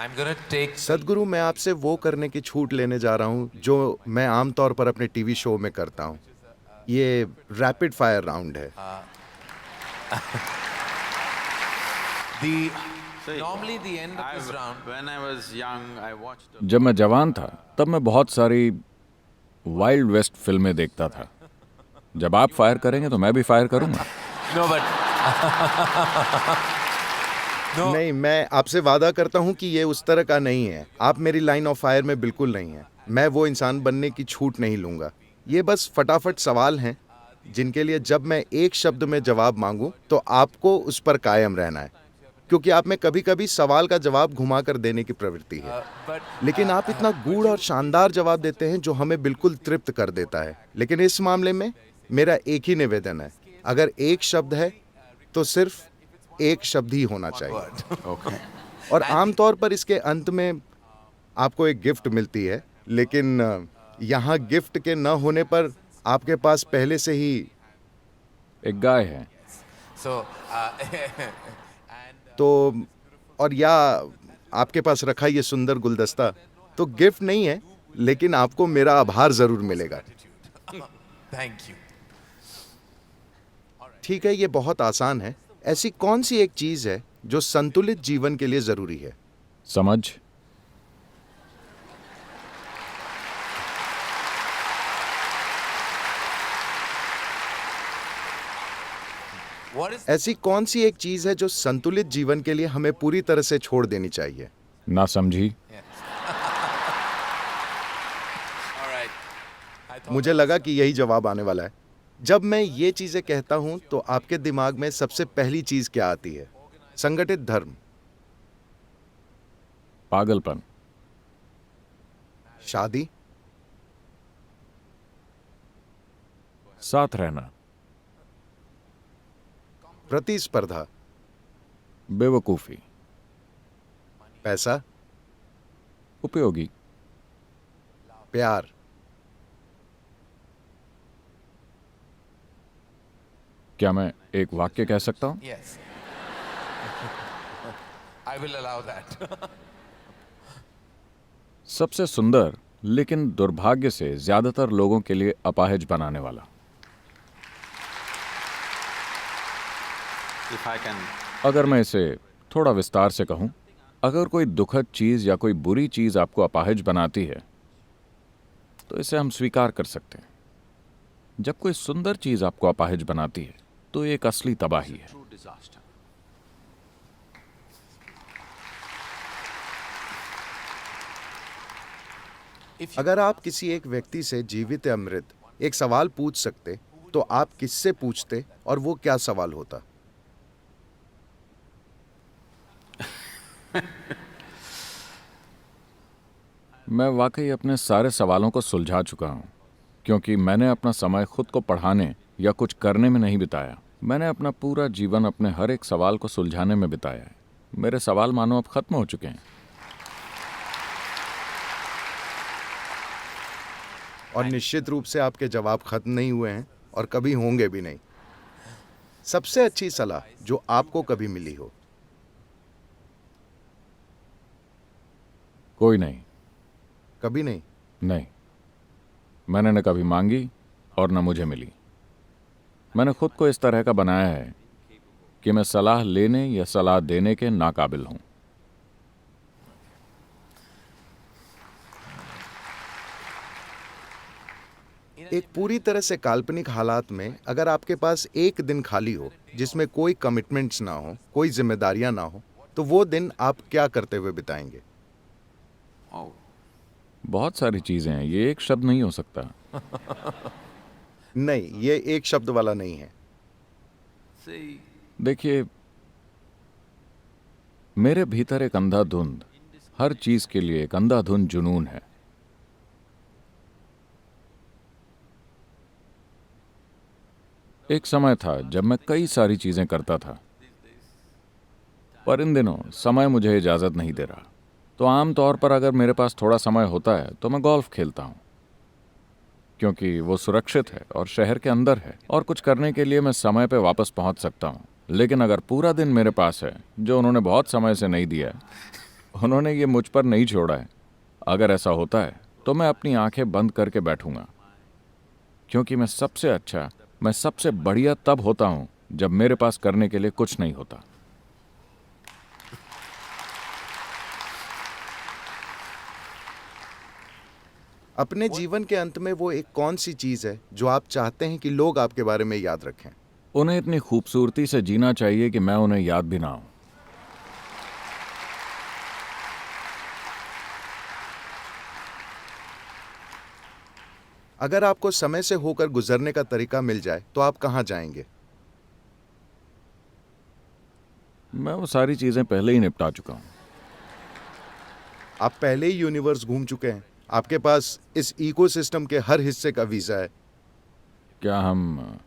I'm gonna take सदगुरु, मैं आपसे वो करने की छूट लेने जा रहा हूँ जो मैं आमतौर पर अपने टीवी शो में करता हूँ। ये रैपिड फायर राउंड है। the See, normally the end of this I've- round. when I was young, I watched a जब मैं जवान था तब मैं बहुत सारी वाइल्ड वेस्ट फिल्में देखता था। जब आप फायर करेंगे तो मैं भी फायर करूंगा। No, but no. नहीं, मैं आपसे वादा करता हूँ कि ये उस तरह का नहीं है। आप मेरी लाइन ऑफ फायर में बिल्कुल नहीं हैं। मैं वो इंसान बनने की छूट नहीं लूंगा। ये बस फटाफट सवाल हैं जिनके लिए जब मैं एक शब्द में जवाब मांगूं तो आपको उस पर कायम रहना है, क्योंकि आप में कभी-कभी सवाल का जवाब घुमाकर देने की प्रवृत्ति है। But लेकिन आप इतना गूढ़ और शानदार जवाब देते हैं जो हमें बिल्कुल तृप्त कर देता है। लेकिन इस मामले में मेरा एक ही निवेदन है, अगर एक शब्द है तो सिर्फ एक शब्द ही होना चाहिए। okay. और आमतौर पर इसके अंत में आपको एक गिफ्ट मिलती है, लेकिन यहाँ गिफ्ट के न होने पर आपके पास पहले से ही एक गाय है। so तो और या आपके पास रखा ये सुंदर गुलदस्ता तो गिफ्ट नहीं है, लेकिन आपको मेरा आभार जरूर मिलेगा। thank you. ठीक है, ये बहुत आसान है। ऐसी कौन सी एक चीज है जो संतुलित जीवन के लिए जरूरी है? समझ। What is ऐसी कौन सी एक चीज है जो संतुलित जीवन के लिए हमें पूरी तरह से छोड़ देनी चाहिए? ना समझी। all right? I thought मुझे लगा कि यही जवाब आने वाला है। जब मैं ये चीजें कहता हूं तो आपके दिमाग में सबसे पहली चीज क्या आती है? संगठित धर्म, पागलपन, शादी, साथ रहना, प्रतिस्पर्धा, बेवकूफी, पैसा, उपयोगी, प्यार, क्या मैं एक वाक्य कह सकता हूं? yes. I will allow that. सबसे सुंदर लेकिन दुर्भाग्य से ज्यादातर लोगों के लिए अपाहिज बनाने वाला। If I can, अगर मैं इसे थोड़ा विस्तार से कहूं, अगर कोई दुखद चीज या कोई बुरी चीज आपको अपाहिज बनाती है तो इसे हम स्वीकार कर सकते हैं। जब कोई सुंदर चीज आपको अपाहिज बनाती है तो ये एक असली तबाही है। true disaster. अगर आप किसी एक व्यक्ति से जीवित या मृत एक सवाल पूछ सकते तो आप किससे पूछते और वो क्या सवाल होता? मैं वाकई अपने सारे सवालों को सुलझा चुका हूं, क्योंकि मैंने अपना समय खुद को पढ़ाने या कुछ करने में नहीं बिताया। मैंने अपना पूरा जीवन अपने हर एक सवाल को सुलझाने में बिताया है। मेरे सवाल मानो अब खत्म हो चुके हैं। और निश्चित रूप से आपके जवाब खत्म नहीं हुए हैं और कभी होंगे भी नहीं। सबसे अच्छी सलाह जो आपको कभी मिली हो? कोई नहीं। कभी नहीं? नहीं, मैंने न कभी मांगी और न मुझे मिली। मैंने खुद को इस तरह का बनाया है कि मैं सलाह लेने या सलाह देने के नाकाबिल हूं। एक पूरी तरह से काल्पनिक हालात में अगर आपके पास एक दिन खाली हो जिसमें कोई कमिटमेंट्स ना हो, कोई जिम्मेदारियां ना हो, तो वो दिन आप क्या करते हुए बिताएंगे? Oh, बहुत सारी चीजें हैं, ये एक शब्द नहीं हो सकता। नहीं, ये एक शब्द वाला नहीं है। see, देखिए, मेरे भीतर एक अंधाधुंध, हर चीज के लिए एक अंधाधुंध जुनून है। एक समय था जब मैं कई सारी चीजें करता था, पर इन दिनों समय मुझे इजाजत नहीं दे रहा। तो आमतौर पर अगर मेरे पास थोड़ा समय होता है तो मैं गोल्फ खेलता हूं, क्योंकि वो सुरक्षित है और शहर के अंदर है और कुछ करने के लिए मैं समय पे वापस पहुंच सकता हूं। लेकिन अगर पूरा दिन मेरे पास है, जो उन्होंने बहुत समय से नहीं दिया, उन्होंने ये मुझ पर नहीं छोड़ा है। अगर ऐसा होता है तो मैं अपनी आंखें बंद करके बैठूंगा, क्योंकि मैं सबसे बढ़िया तब होता हूं जब मेरे पास करने के लिए कुछ नहीं होता। अपने जीवन के अंत में वो एक कौन सी चीज है जो आप चाहते हैं कि लोग आपके बारे में याद रखें? उन्हें इतनी खूबसूरती से जीना चाहिए कि मैं उन्हें याद भी ना हूं। अगर आपको समय से होकर गुजरने का तरीका मिल जाए तो आप कहां जाएंगे? मैं वो सारी चीजें पहले ही निपटा चुका हूं। आप पहले ही यूनिवर्स घूम चुके हैं। आपके पास इस इकोसिस्टम के हर हिस्से का वीजा है। क्या हम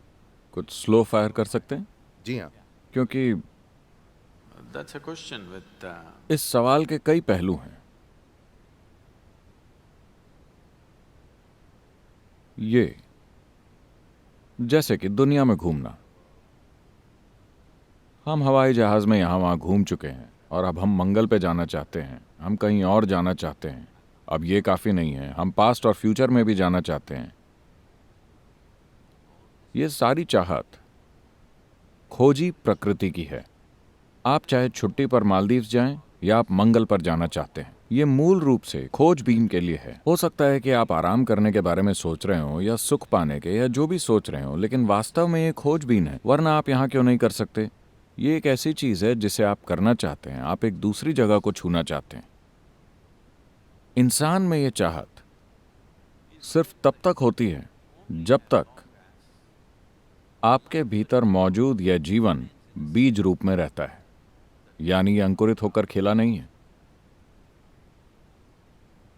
कुछ स्लो फायर कर सकते हैं? जी हाँ। क्योंकि That's a question with इस सवाल के कई पहलू हैं। ये जैसे कि दुनिया में घूमना। हम हवाई जहाज में यहां वहां घूम चुके हैं और अब हम मंगल पे जाना चाहते हैं, हम कहीं और जाना चाहते हैं। अब ये काफी नहीं है, हम पास्ट और फ्यूचर में भी जाना चाहते हैं। ये सारी चाहत खोजी प्रकृति की है। आप चाहे छुट्टी पर मालदीव्स जाएं या आप मंगल पर जाना चाहते हैं, ये मूल रूप से खोजबीन के लिए है। हो सकता है कि आप आराम करने के बारे में सोच रहे हो या सुख पाने के या जो भी सोच रहे हो, लेकिन वास्तव में ये खोजबीन है। वरना आप यहां क्यों नहीं कर सकते? ये एक ऐसी चीज है जिसे आप करना चाहते हैं। आप एक दूसरी जगह को छूना चाहते हैं। इंसान में ये चाहत सिर्फ तब तक होती है जब तक आपके भीतर मौजूद यह जीवन बीज रूप में रहता है, यानी अंकुरित होकर खिला नहीं है।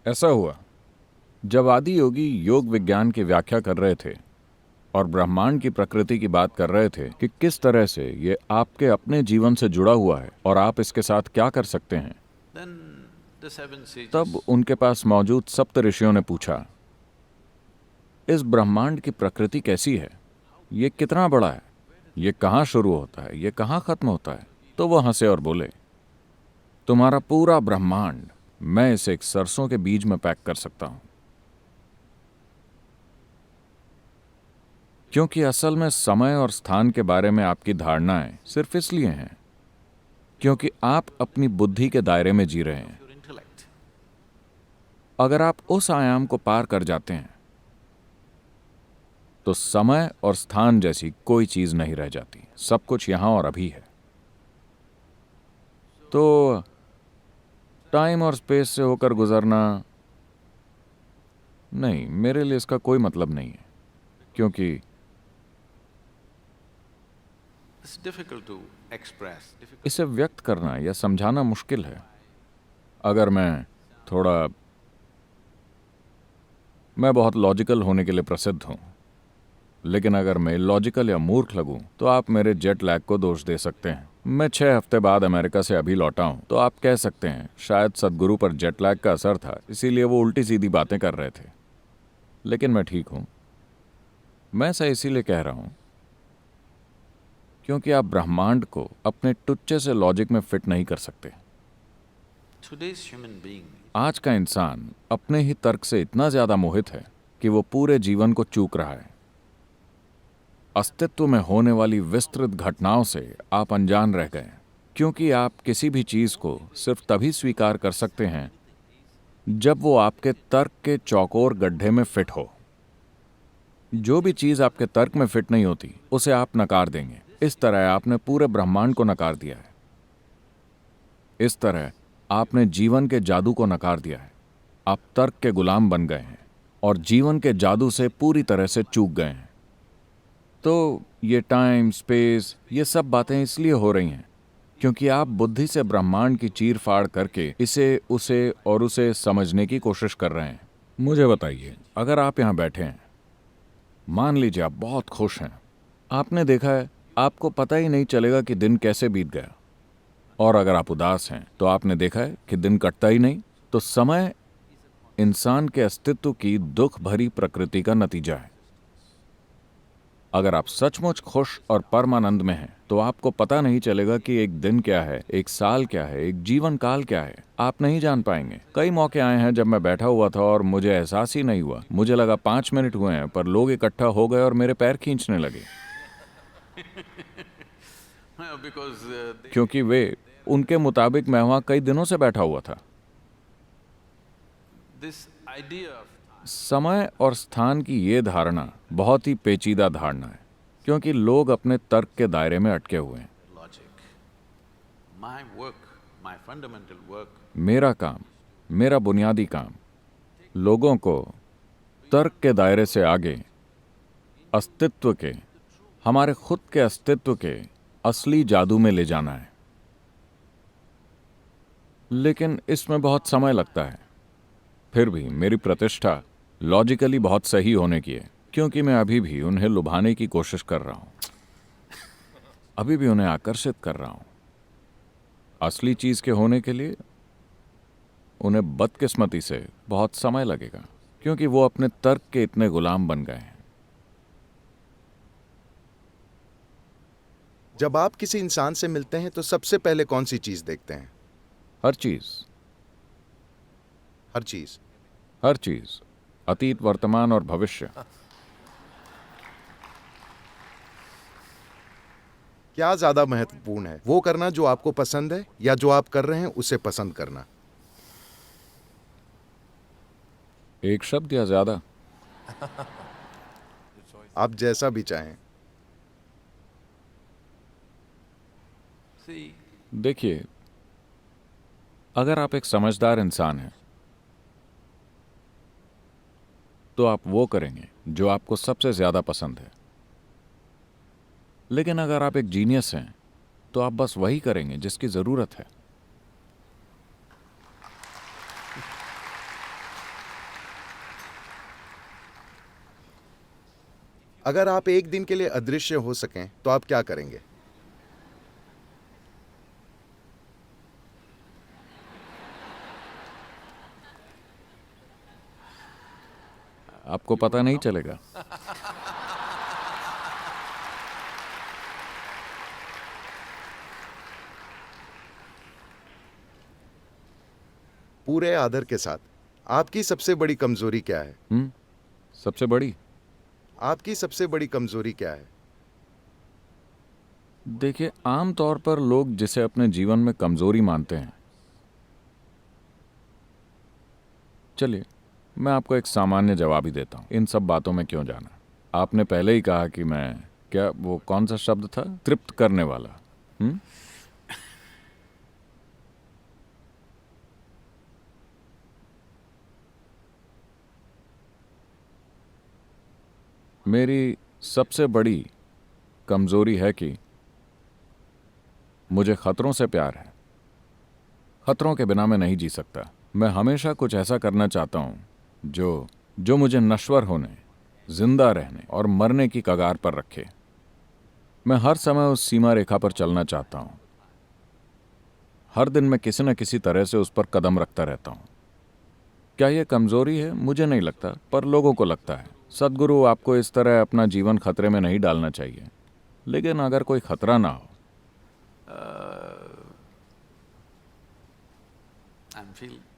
ऐसा हुआ जब आदि योगी योग विज्ञान की व्याख्या कर रहे थे और ब्रह्मांड की प्रकृति की बात कर रहे थे कि किस तरह से ये आपके अपने जीवन से जुड़ा हुआ है और आप इसके साथ क्या कर सकते हैं। then the seven sages. तब उनके पास मौजूद सप्त ऋषियों ने पूछा, इस ब्रह्मांड की प्रकृति कैसी है? ये कितना बड़ा है? ये कहाँ शुरू होता है? ये कहाँ खत्म होता है? तो वो हंसे और बोले, तुम्हारा पूरा ब्रह्मांड मैं इसे एक सरसों के बीज में पैक कर सकता हूं। क्योंकि असल में समय और स्थान के बारे में आपकी धारणाएं सिर्फ इसलिए हैं क्योंकि आप अपनी बुद्धि के दायरे में जी रहे हैं। Your intellect. अगर आप उस आयाम को पार कर जाते हैं तो समय और स्थान जैसी कोई चीज नहीं रह जाती। सब कुछ यहां और अभी है। तो टाइम और स्पेस से होकर गुजरना नहीं, मेरे लिए इसका कोई मतलब नहीं है, क्योंकि It's difficult to express. Difficult. इसे व्यक्त करना या समझाना मुश्किल है। अगर मैं बहुत लॉजिकल होने के लिए प्रसिद्ध हूं, लेकिन अगर मैं लॉजिकल या मूर्ख लगूं तो आप मेरे जेट लैग को दोष दे सकते हैं। मैं 6 हफ्ते बाद अमेरिका से अभी लौटा हूं, तो आप कह सकते हैं शायद सदगुरु पर जेट लैग का असर था, इसीलिए वो उल्टी सीधी बातें कर रहे थे। लेकिन मैं ठीक हूं। मैं ऐसा इसीलिए कह रहा हूं क्योंकि आप ब्रह्मांड को अपने टुच्चे से लॉजिक में फिट नहीं कर सकते। Today's human being आज का इंसान अपने ही तर्क से इतना ज्यादा मोहित है कि वो पूरे जीवन को चूक रहा है। अस्तित्व में होने वाली विस्तृत घटनाओं से आप अनजान रह गए, क्योंकि आप किसी भी चीज को सिर्फ तभी स्वीकार कर सकते हैं जब वो आपके तर्क के चौकोर गड्ढे में फिट हो। जो भी चीज आपके तर्क में फिट नहीं होती उसे आप नकार देंगे। इस तरह आपने पूरे ब्रह्मांड को नकार दिया है। इस तरह आपने जीवन के जादू को नकार दिया है। आप तर्क के गुलाम बन गए हैं और जीवन के जादू से पूरी तरह से चूक गए हैं। तो ये टाइम स्पेस ये सब बातें इसलिए हो रही हैं क्योंकि आप बुद्धि से ब्रह्मांड की चीर फाड़ करके इसे उसे और उसे समझने की कोशिश कर रहे हैं। मुझे बताइए, अगर आप यहाँ बैठे हैं, मान लीजिए आप बहुत खुश हैं, आपने देखा है आपको पता ही नहीं चलेगा कि दिन कैसे बीत गया। और अगर आप उदास हैं तो आपने देखा है कि दिन कटता ही नहीं। तो समय इंसान के अस्तित्व की दुख भरी प्रकृति का नतीजा है। अगर आप सचमुच खुश और परमानंद में हैं तो आपको पता नहीं चलेगा कि एक दिन क्या है, एक साल क्या है, एक जीवन काल क्या है। आप नहीं जान पाएंगे। कई मौके आए हैं जब मैं बैठा हुआ था और मुझे एहसास ही नहीं हुआ। मुझे लगा 5 मिनट हुए हैं, पर लोग इकट्ठा हो गए और मेरे पैर खींचने लगे, because क्योंकि वे उनके मुताबिक मैं वहां कई दिनों से बैठा हुआ था। this idea of समय और स्थान की ये धारणा बहुत ही पेचीदा धारणा है, क्योंकि लोग अपने तर्क के दायरे में अटके हुए हैं। logic, my work, my fundamental work मेरा काम, मेरा बुनियादी काम लोगों को तर्क के दायरे से आगे अस्तित्व के, हमारे खुद के अस्तित्व के असली जादू में ले जाना है। लेकिन इसमें बहुत समय लगता है। फिर भी मेरी प्रतिष्ठा लॉजिकली बहुत सही होने की है, क्योंकि मैं अभी भी उन्हें लुभाने की कोशिश कर रहा हूं, अभी भी उन्हें आकर्षित कर रहा हूं। असली चीज के होने के लिए उन्हें बदकिस्मती से बहुत समय लगेगा, क्योंकि वो अपने तर्क के इतने गुलाम बन गए हैं। जब आप किसी इंसान से मिलते हैं तो सबसे पहले कौन सी चीज देखते हैं? हर चीज, हर चीज। हर चीज, अतीत, वर्तमान और भविष्य। क्या ज्यादा महत्वपूर्ण है, वो करना जो आपको पसंद है या जो आप कर रहे हैं उसे पसंद करना? एक शब्द या ज्यादा? आप जैसा भी चाहें। see देखिए, अगर आप एक समझदार इंसान हैं तो आप वो करेंगे जो आपको सबसे ज्यादा पसंद है। लेकिन अगर आप एक जीनियस हैं तो आप बस वही करेंगे जिसकी जरूरत है। अगर आप एक दिन के लिए अदृश्य हो सकें तो आप क्या करेंगे? आपको पता नहीं चलेगा। पूरे आदर के साथ, आपकी सबसे बड़ी कमजोरी क्या है? सबसे बड़ी? आपकी सबसे बड़ी कमजोरी क्या है? देखिए, आमतौर पर लोग जिसे अपने जीवन में कमजोरी मानते हैं, चलिए मैं आपको एक सामान्य जवाब ही देता हूं। इन सब बातों में क्यों जाना? आपने पहले ही कहा कि मैं, क्या वो कौन सा शब्द था, तृप्त करने वाला। मेरी सबसे बड़ी कमजोरी है कि मुझे खतरों से प्यार है। खतरों के बिना मैं नहीं जी सकता। मैं हमेशा कुछ ऐसा करना चाहता हूं जो मुझे नश्वर होने, जिंदा रहने और मरने की कगार पर रखे। मैं हर समय उस सीमा रेखा पर चलना चाहता हूं। हर दिन मैं किसी न किसी तरह से उस पर कदम रखता रहता हूं। क्या यह कमजोरी है? मुझे नहीं लगता, पर लोगों को लगता है। सद्गुरु, आपको इस तरह अपना जीवन खतरे में नहीं डालना चाहिए। लेकिन अगर कोई खतरा ना हो,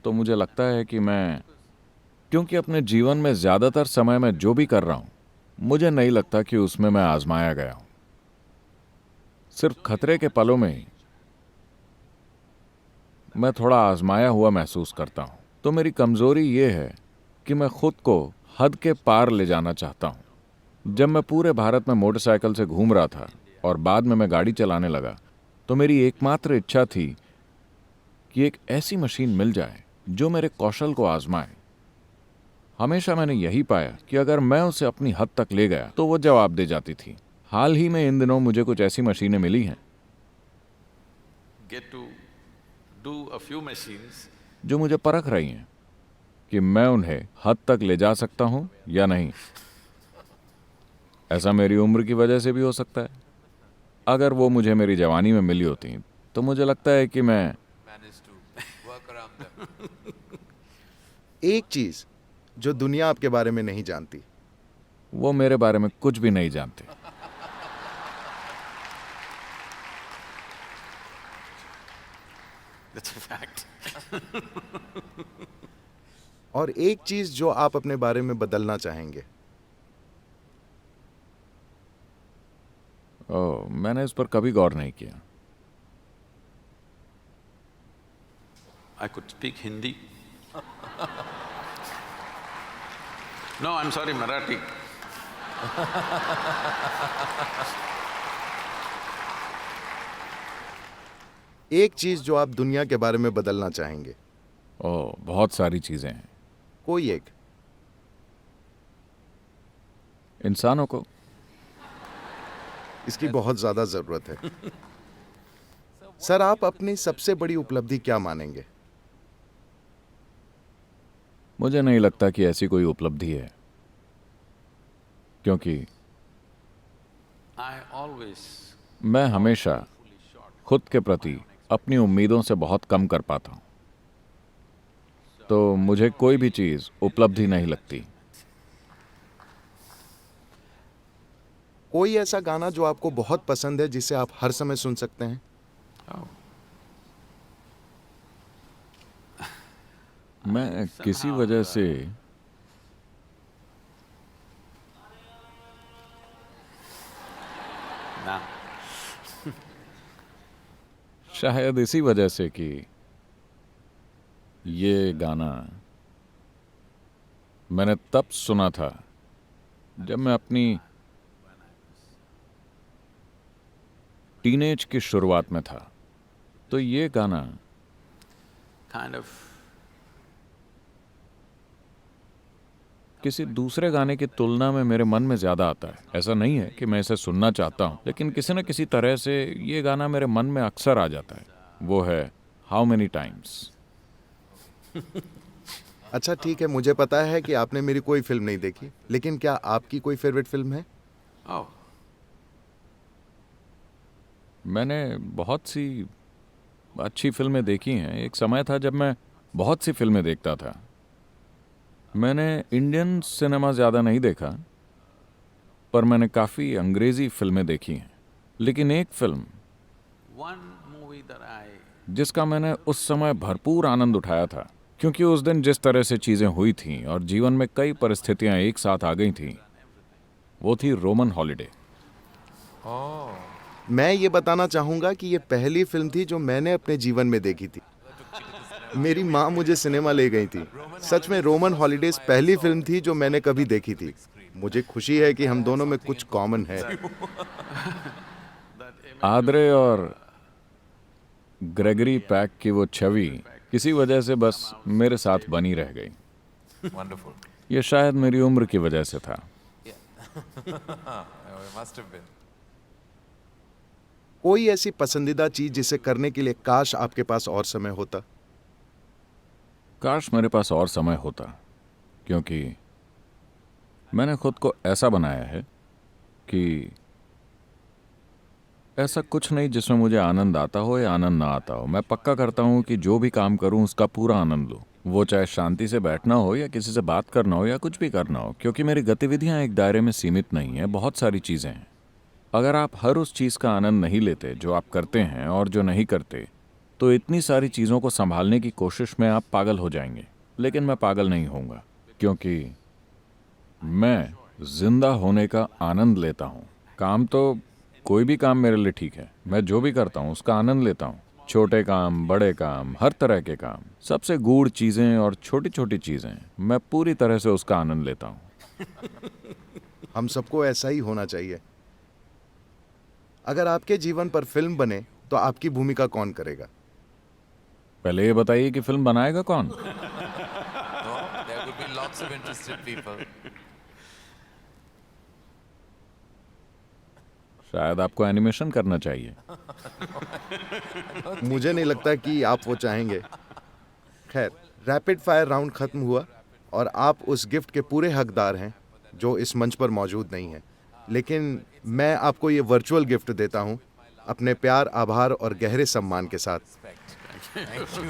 तो मुझे लगता है कि मैं, क्योंकि अपने जीवन में ज्यादातर समय में जो भी कर रहा हूं, मुझे नहीं लगता कि उसमें मैं आजमाया गया हूं। सिर्फ खतरे के पलों में ही मैं थोड़ा आजमाया हुआ महसूस करता हूं। तो मेरी कमजोरी ये है कि मैं खुद को हद के पार ले जाना चाहता हूं। जब मैं पूरे भारत में मोटरसाइकिल से घूम रहा था और बाद में मैं गाड़ी चलाने लगा, तो मेरी एकमात्र इच्छा थी कि एक ऐसी मशीन मिल जाए जो मेरे कौशल को आजमाए। हमेशा मैंने यही पाया कि अगर मैं उसे अपनी हद तक ले गया तो वो जवाब दे जाती थी। हाल ही में इन दिनों मुझे कुछ ऐसी मशीनें मिली हैं get to do a few machines जो मुझे परख रही हैं कि मैं उन्हें हद तक ले जा सकता हूं या नहीं। ऐसा मेरी उम्र की वजह से भी हो सकता है। अगर वो मुझे मेरी जवानी में मिली होती तो मुझे लगता है कि मैं managed to work around them. एक चीज जो दुनिया आपके बारे में नहीं जानती। वो मेरे बारे में कुछ भी नहीं जानते। That's a fact. और एक चीज जो आप अपने बारे में बदलना चाहेंगे? ओह, मैंने इस पर कभी गौर नहीं किया। I could speak Hindi. No, I'm sorry, Marathi. एक चीज जो आप दुनिया के बारे में बदलना चाहेंगे? ओह, बहुत सारी चीजें हैं। कोई एक। इंसानों को। इसकी बहुत ज्यादा जरूरत है। सर, आप अपनी सबसे बड़ी उपलब्धि क्या मानेंगे? मुझे नहीं लगता कि ऐसी कोई उपलब्धि है, क्योंकि I always मैं हमेशा खुद के प्रति अपनी उम्मीदों से बहुत कम कर पाता हूं, तो मुझे कोई भी चीज उपलब्धि नहीं लगती। कोई ऐसा गाना जो आपको बहुत पसंद है जिसे आप हर समय सुन सकते हैं? oh, मैं किसी वजह से nah. शायद इसी वजह से कि ये गाना मैंने तब सुना था जब मैं अपनी टीनेज की शुरुआत में था। तो ये गाना Kind of किसी दूसरे गाने की तुलना में मेरे मन में ज्यादा आता है। ऐसा नहीं है कि मैं इसे सुनना चाहता हूं, लेकिन किसी न किसी तरह से ये गाना मेरे मन में अक्सर आ जाता है। वो है हाउ मेनी टाइम्स। अच्छा ठीक है, मुझे पता है कि आपने मेरी कोई फिल्म नहीं देखी, लेकिन क्या आपकी कोई फेवरेट फिल्म है? oh, मैंने बहुत सी अच्छी फिल्में देखी हैं। एक समय था जब मैं बहुत सी फिल्में देखता था। मैंने इंडियन सिनेमा ज़्यादा नहीं देखा, पर मैंने काफ़ी अंग्रेज़ी फिल्में देखी हैं। लेकिन एक film one movie that I जिसका मैंने उस समय भरपूर आनंद उठाया था, क्योंकि उस दिन जिस तरह से चीज़ें हुई थीं और जीवन में कई परिस्थितियां एक साथ आ गई थीं, वो थी रोमन हॉलिडे। Oh, मैं ये बताना चाहूंगा कि ये पहली फिल्म थी जो मैंने अपने जीवन में देखी थी। मेरी माँ मुझे सिनेमा ले गई थी। सच में रोमन हॉलिडेज पहली फिल्म थी जो मैंने कभी देखी थी। मुझे खुशी है कि हम दोनों में कुछ कॉमन है। आद्रे और ग्रेगरी पैक की वो छवि किसी वजह से बस मेरे साथ बनी रह गई। wonderful. ये शायद मेरी उम्र की वजह से था। It must have been. कोई ऐसी पसंदीदा चीज जिसे करने के लिए काश आपके पास और समय होता? काश मेरे पास और समय होता, क्योंकि मैंने खुद को ऐसा बनाया है कि ऐसा कुछ नहीं जिसमें मुझे आनंद आता हो या आनंद ना आता हो। मैं पक्का करता हूं कि जो भी काम करूं उसका पूरा आनंद लूं, वो चाहे शांति से बैठना हो या किसी से बात करना हो या कुछ भी करना हो, क्योंकि मेरी गतिविधियां एक दायरे में सीमित नहीं है, बहुत सारी चीजें हैं। अगर आप हर उस चीज का आनंद नहीं लेते जो आप करते हैं और जो नहीं करते, तो इतनी सारी चीजों को संभालने की कोशिश में आप पागल हो जाएंगे। लेकिन मैं पागल नहीं होऊंगा, क्योंकि मैं जिंदा होने का आनंद लेता हूं। काम तो कोई भी काम मेरे लिए ठीक है, मैं जो भी करता हूं उसका आनंद लेता हूं। छोटे काम, बड़े काम, हर तरह के काम, सबसे गूढ़ चीजें और छोटी छोटी चीजें, मैं पूरी तरह से उसका आनंद लेता हूं। हम सबको ऐसा ही होना चाहिए। अगर आपके जीवन पर फिल्म बने तो आपकी भूमिका कौन करेगा? पहले ये बताइए कि फिल्म बनाएगा कौन? No, there could be lots of interested people. शायद आपको एनिमेशन करना चाहिए। मुझे नहीं लगता कि आप वो चाहेंगे। खैर, रैपिड फायर राउंड खत्म हुआ और आप उस गिफ्ट के पूरे हकदार हैं जो इस मंच पर मौजूद नहीं है। लेकिन मैं आपको ये वर्चुअल गिफ्ट देता हूं, अपने प्यार, आभार और गहरे सम्मान के साथ। Thank you.